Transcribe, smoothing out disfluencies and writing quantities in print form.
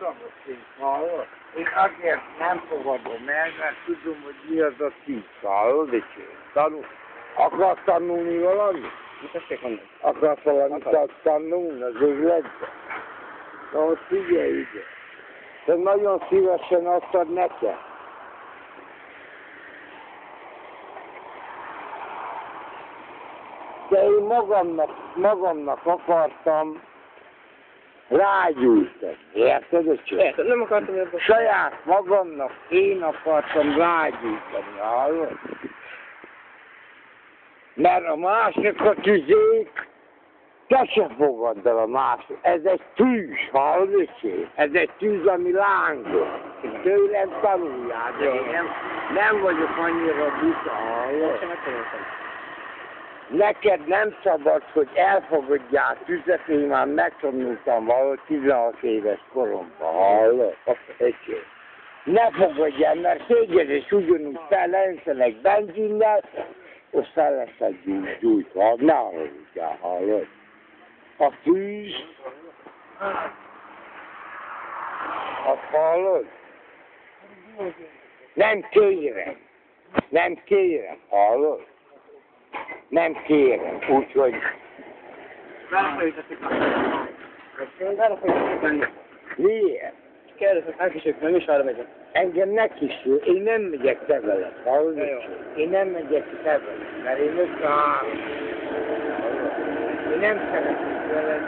magam hallod? Én azért nem fogadom el, mert tudom, hogy mi az a tűz, hallod, és tanul. Akarsz tanulni valamit? Akarsz valamit tanulni az üzletben? Na most figyelj ide. Te nagyon szívesen adtad nekem. De én magamnak akartam rágyújtani. Érted, öcsém? Érted, nem akartam ebben. Saját magamnak én akartam rágyújtani, hallod? Mert a másik a tüzék, te se fogadd el a másik. Ez egy tűz, hallod, öcsém? Ez egy tűz, ami lángol. Tőlem tanuljál, de én nem vagyok annyira buta, hallod? Neked nem szabad, hogy elfogadjál tüzet, én már megtanultam valahogy 16 éves koromban, hallod? Ne fogadjál, mert téged is ugyanúgy fellentenek benzinnel, és fel leszed gyújtva, ne haragudjál, hallod? A tűz, azt hallod? Nem kérem, hallod? Nem kérem, úgyhogy... Miért? Kérdezek, elkísérjük, nem is arra megyek. Engem ne kísérj, én nem megyek te veled, hallod? Én nem megyek te veled, mert én összeállom. Én nem szeretnék veled.